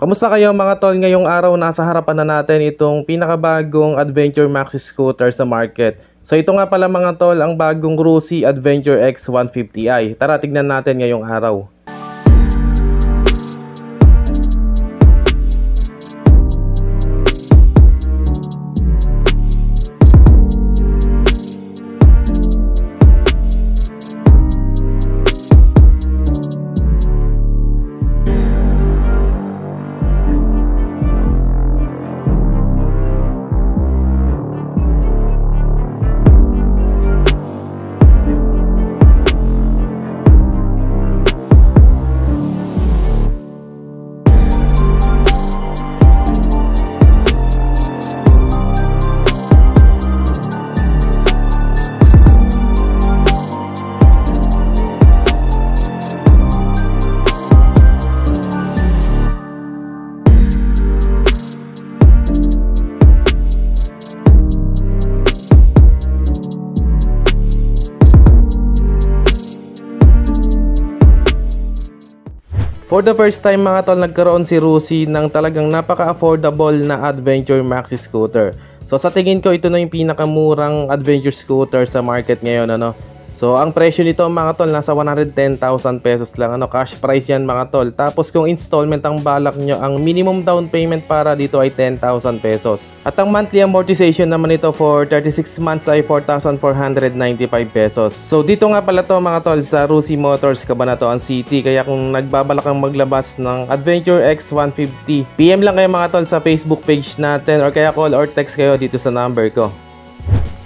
Kamusta kayo mga tol? Ngayong araw nasa harapan na natin itong pinakabagong Adventure Maxi scooter sa market. So ito nga pala mga tol ang bagong Rusi Adventure X 150i. Tara tignan natin ngayong araw. For the first time mga tol, nagkaroon si Rusi ng talagang napaka-affordable na Adventure Maxi scooter. So sa tingin ko ito na yung pinakamurang adventure scooter sa market ngayon ano. So ang presyo nito mga tol nasa 110,000 pesos lang ano, cash price yan mga tol. Tapos kung installment ang balak nyo, ang minimum down payment para dito ay 10,000 pesos. At ang monthly amortization naman nito for 36 months ay 4,495 pesos. So dito nga pala to mga tol sa Rusi Motors, Cabanatuan City. Kaya kung nagbabalak kang maglabas ng Adventure X 150, PM lang kayo mga tol sa Facebook page natin or kaya call or text kayo dito sa number ko.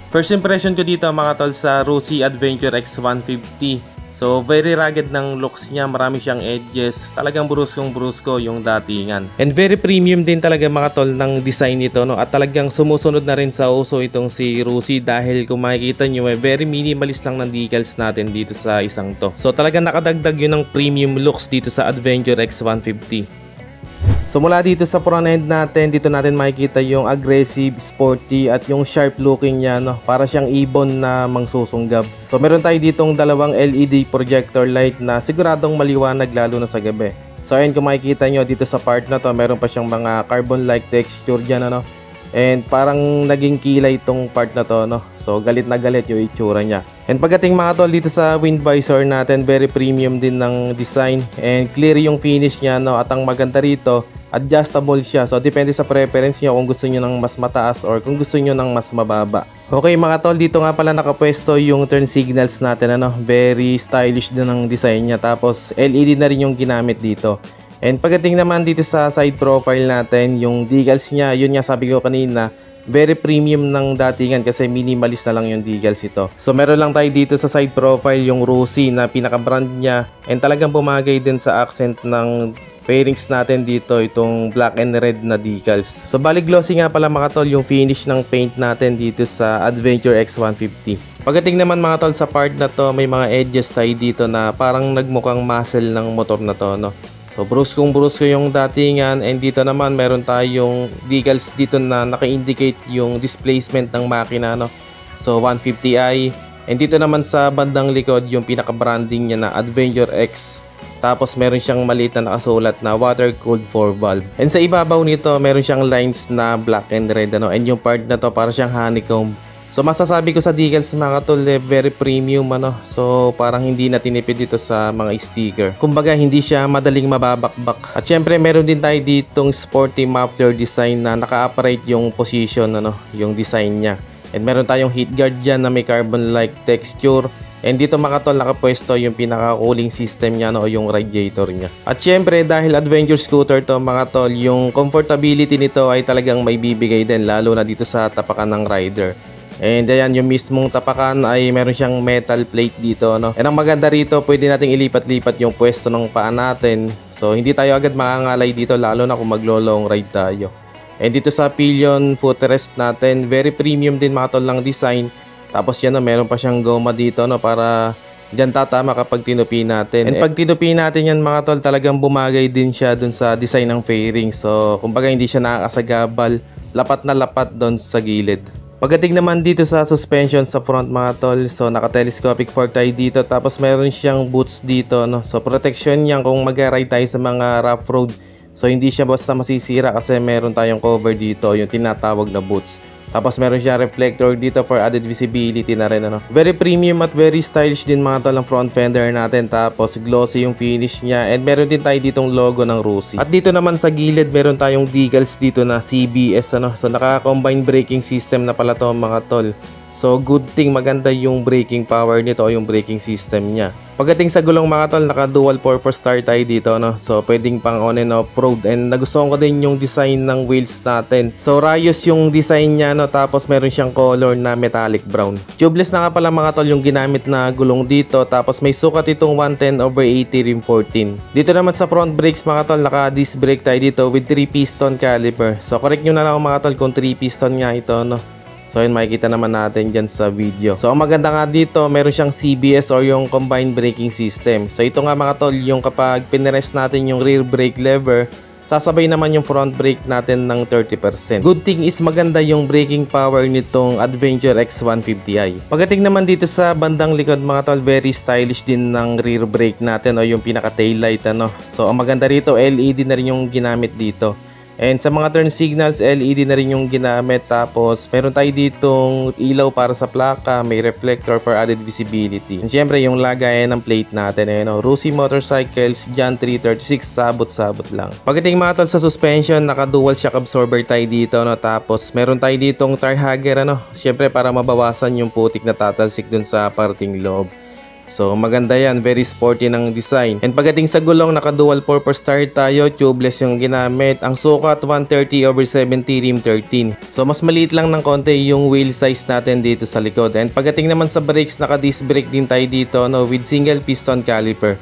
First impression ko dito mga tol sa Rusi Adventure X 150. So very rugged ng looks niya, marami siyang edges, talagang bruskong-brusko yung datingan. And very premium din talaga mga tol ng design nito no? At talagang sumusunod na rin sa uso itong si Rusi dahil kung makikita nyo very minimalist lang ng decals natin dito sa isang to. So talagang nakadagdag yun ng premium looks dito sa Adventure X 150. So mula dito sa front end natin, dito natin makikita yung aggressive, sporty at yung sharp looking niya no? Para siyang ibon na mangsusunggab. So meron tayo ditong dalawang LED projector light na siguradong maliwanag lalo na sa gabi. So ayun kung makikita nyo dito sa part na to, meron pa siyang mga carbon like texture dyan ano. And parang naging kilay itong part na to no? So galit na galit yung itsura niya. And pagdating mga tol dito sa wind visor natin, very premium din ng design and clear yung finish niya no? At ang maganda rito, adjustable siya. So depende sa preference niyo kung gusto niyo ng mas mataas or kung gusto niyo ng mas mababa. Okay mga tol, dito nga pala nakapwesto yung turn signals natin ano. Very stylish din ng design niya. Tapos LED na rin yung ginamit dito. And pagdating naman dito sa side profile natin, yung decals niya, yun nga sabi ko kanina, very premium ng datingan kasi minimalist na lang yung decals ito. So meron lang tayo dito sa side profile yung Rusi na pinaka-brand niya and talagang bumagay din sa accent ng fairings natin dito itong black and red na decals. So bali glossy nga pala mga tol yung finish ng paint natin dito sa Adventure X 150. Pagdating naman mga tol sa part na to, may mga edges tayo dito na parang nagmukhang muscle ng motor na to no. So bruskong-brusko yung datingan and dito naman meron tayong decals dito na naka-indicate yung displacement ng makina no. So 150i and dito naman sa bandang likod yung pinaka-branding niya na Adventure X. Tapos meron siyang maliit na nakasulat na water cooled 4 valve. And sa ibabaw nito meron siyang lines na black and red ano. And yung part na to para siyang honeycomb. So masasabi ko sa decals mga tol, very premium ano. So parang hindi na tinipid dito sa mga sticker. Kumbaga hindi siya madaling mababakbak. At syempre meron din tayo ditong sporty muffler design na naka-upright yung position ano, yung design niya. And meron tayong heat guard dyan na may carbon like texture. And dito mga tol nakapwesto yung pinaka-cooling system niya no, o yung radiator niya. At syempre dahil adventure scooter to mga tol, yung comfortability nito ay talagang may bibigay din lalo na dito sa tapakan ng rider. And ayan, yung mismong tapakan ay meron siyang metal plate dito no. And ang maganda rito, pwede nating ilipat-lipat yung pwesto ng paa natin. So hindi tayo agad makangalay dito lalo na kung maglo-long ride tayo. And dito sa pillion footrest natin, very premium din mga tol ng design. Tapos yan no, meron pa siyang goma dito no para diyan tatama kapag tinupi natin. And pag tinupi natin yan mga tol, talagang bumagay din siya dun sa design ng fairing. So kumbaga hindi siya nakakasagabal, lapat na lapat dun sa gilid. Pagdating naman dito sa suspension sa front mga tol, so naka-telescopic fork tayo dito, tapos meron siyang boots dito no. So protection niyan kung mag-ride tayo sa mga rough road. So hindi siya basta masisira kasi meron tayong cover dito, yung tinatawag na boots. Tapos meron siya reflector dito for added visibility na rin, ano. Very premium at very stylish din mga tol ang front fender natin. Tapos glossy yung finish niya. And meron din tayo ditong logo ng Rusi. At dito naman sa gilid meron tayong decals dito na CBS, ano. So naka-combine braking system na pala to mga tol. So good thing maganda yung braking power nito o yung braking system niya. Pagdating sa gulong mga tol, naka dual purpose tire tayo dito, no? So pwedeng pang on and off road. And nagustuhan ko din yung design ng wheels natin. So Rayos yung design niya, no? Tapos meron siyang color na metallic brown. Tubeless na nga pala mga tol yung ginamit na gulong dito. Tapos may sukat itong 110/80 rim 14. Dito naman sa front brakes mga tol, naka disc brake tayo dito with 3 piston caliper. So correct nyo na lang mga tol kung 3 piston nga ito, no? So yun, makikita naman natin dyan sa video. So ang maganda nga dito, meron siyang CBS or yung combined braking system. So ito nga mga tol, yung kapag pinrest natin yung rear brake lever, sasabay naman yung front brake natin ng 30%. Good thing is maganda yung braking power nitong Adventure X150i. Pagdating naman dito sa bandang likod mga tol, very stylish din ng rear brake natin o yung pinaka tail light, ano. So ang maganda rito, LED na rin yung ginamit dito. And sa mga turn signals, LED na rin yung ginamit. Tapos meron tayo ditong ilaw para sa plaka, may reflector for added visibility. And syempre yung lagayan ng plate natin, no? Rusi Motorcycles, John 336, sabot-sabot lang. Pagdating mga tol sa suspension, naka dual shock absorber tayo dito, no? Tapos meron tayo ditong tire hugger, ano? Syempre para mabawasan yung putik na tatalsik dun sa parting loob. So maganda yan, very sporty ng design. And pagdating sa gulong, naka dual purpose tire tayo, tubeless yung ginamit. Ang sukat 130/70 rim 13. So mas maliit lang ng konti yung wheel size natin dito sa likod. And pagdating naman sa brakes, naka disc brake din tayo dito, no, with single piston caliper.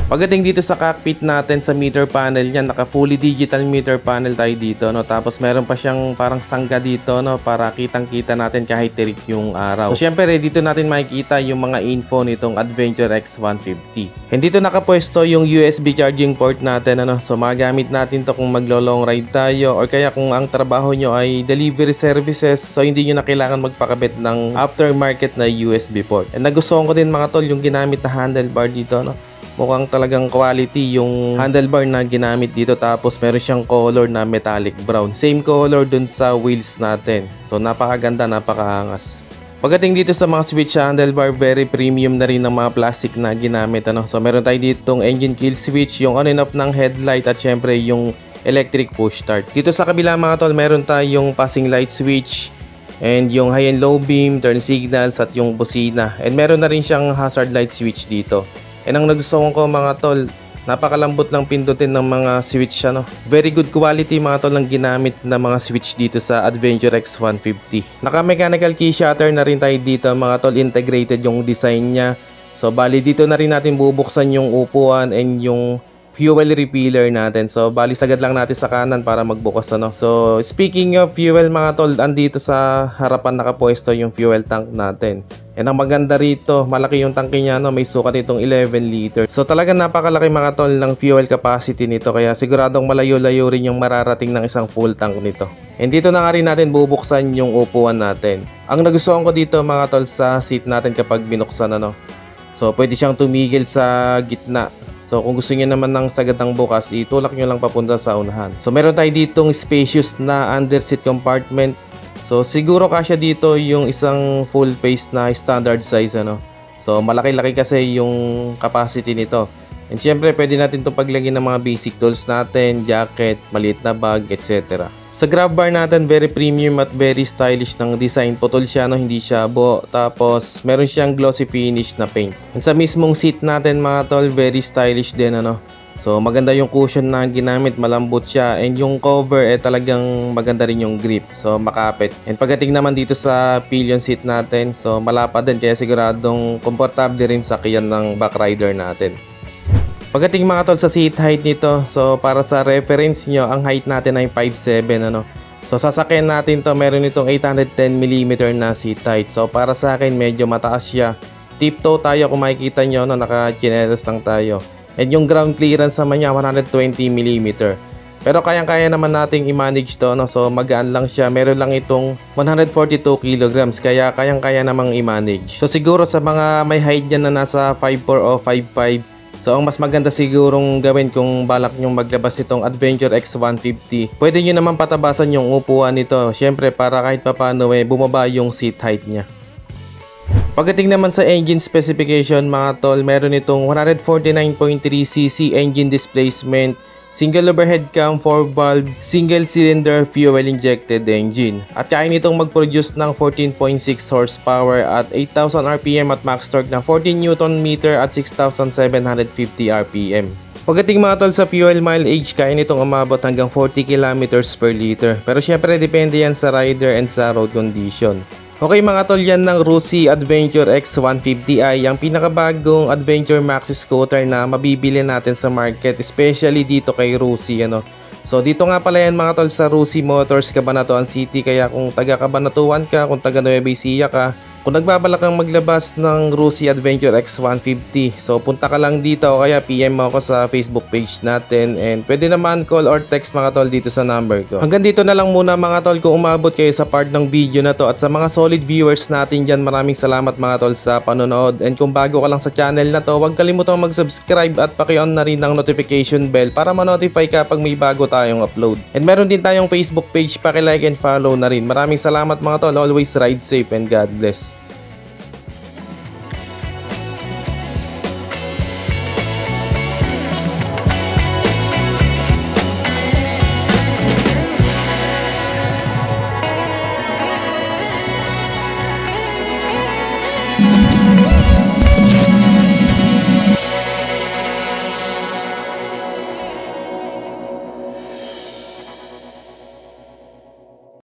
Pagdating dito sa cockpit natin, sa meter panel niya, naka fully digital meter panel tayo dito, no. Tapos meron pa siyang parang sangga dito, no, para kitang-kita natin kahit tirik yung araw. So syempre dito natin makikita yung mga info nitong Adventure X150. And dito nakapwesto yung USB charging port natin, ano. So magamit natin to kung maglo-long ride tayo or kaya kung ang trabaho nyo ay delivery services, so hindi nyo na kailangan magpakabit ng aftermarket na USB port. And nagustuhan ko din mga tol yung ginamit na handlebar dito, no. Mukhang talagang quality yung handlebar na ginamit dito. Tapos meron siyang color na metallic brown. Same color dun sa wheels natin. So napakaganda, napakaangas. Pagdating dito sa mga switch handlebar, very premium na rin ng mga plastic na ginamit, ano. So meron tayo ditong engine kill switch, yung on and off ng headlight at syempre yung electric push start. Dito sa kabila mga tol, meron tayong passing light switch and yung high and low beam, turn signals at yung busina. And meron na rin siyang hazard light switch dito. And ang nagustuhan ko mga tol, napakalambot lang pindutin ng mga switch, ano. Very good quality mga tol ang ginamit na mga switch dito sa Adventure X150. Naka mechanical key shutter na rin tayo dito mga tol, integrated yung design niya. So bali dito na rin natin bubuksan yung upuan and yung fuel refiller natin. So bali sagad lang natin sa kanan para magbukas, ano. So speaking of fuel mga tol, andito sa harapan nakapwesto yung fuel tank natin. And ang maganda rito, malaki yung tangke niya, no? May sukat itong 11 liter. So talagang napakalaki mga tol ng fuel capacity nito. Kaya siguradong malayo-layo rin yung mararating ng isang full tank nito. And dito na nga rin natin bubuksan yung upuan natin. Ang nagustuhan ko dito mga tol sa seat natin kapag binuksan, ano. So pwede siyang tumigil sa gitna. So kung gusto niyo naman ng sagad ng bukas, itulak nyo lang papunta sa unahan. So meron tayo ditong spacious na under seat compartment. So siguro kasya dito yung isang full face na standard size, ano. So malaki-laki kasi yung capacity nito. And syempre pwede natin itong paglagyan ng mga basic tools natin, jacket, maliit na bag, etc. Sa grab bar natin, very premium at very stylish ng design. Putol siya, no, hindi siya buo. Tapos meron siyang glossy finish na paint. And sa mismong seat natin mga tol, very stylish din, ano. So maganda yung cushion na ginamit, malambot siya. And yung cover talagang maganda rin yung grip. So makapit. And pagdating naman dito sa pillion seat natin, so malapad din, kaya siguradong komportable rin sa kiyan ng backrider natin. Pagdating mga tol sa seat height nito, so para sa reference nyo, ang height natin ay 5'7", ano. So sasakyan natin to, meron itong 810mm na seat height. So para sa akin medyo mataas siya. Tiptoe tayo kung makikita nyo, no, naka-chinelas lang tayo. And yung ground clearance naman niya 120mm. Pero kayang-kaya naman nating i-manage to, no? So magaan lang siya. Meron lang itong 142 kilograms, kaya kayang-kaya namang i-manage. So siguro sa mga may height dyan na nasa 5'4 o 5'5", So ang mas maganda sigurong gawin kung balak nyong maglabas itong Adventure X150, pwede nyo naman patabasan yung upuan nito, syempre para kahit papano bumaba yung seat height niya. Pagdating naman sa engine specification mga tol, meron itong 149.3cc engine displacement, single overhead cam 4-valve, single cylinder fuel injected engine. At kaya nitong mag-produce ng 14.6 horsepower at 8,000 rpm at max torque na 14 Nm at 6,750 rpm. Pagdating mga tol sa fuel mileage, kaya nitong umabot hanggang 40 km per liter. Pero syempre depende yan sa rider and sa road condition. Okay mga tol, yan ng Rusi Adventure X150i, ang pinakabagong Adventure Maxi scooter na mabibili natin sa market, especially dito kay Rusi So dito nga pala yan mga tol sa Rusi Motors, Cabanatuan City. Kaya kung taga Cabanatuan ka, kung taga Nueva Ecija ka, kung nagbabalak kang maglabas ng Rusi Adventure X150, so punta ka lang dito o kaya PM mo ako sa Facebook page natin, and pwede naman call or text mga tol dito sa number ko. Hanggang dito na lang muna mga tol kung umabot kayo sa part ng video na to, at sa mga solid viewers natin dyan, maraming salamat mga tol sa panonood. And kung bago ka lang sa channel na to, huwag kalimutang mag-subscribe at paki-on na rin ang notification bell para ma-notify ka pag may bago tayong upload. And meron din tayong Facebook page, paki-like and follow na rin. Maraming salamat mga tol, always ride safe and God bless.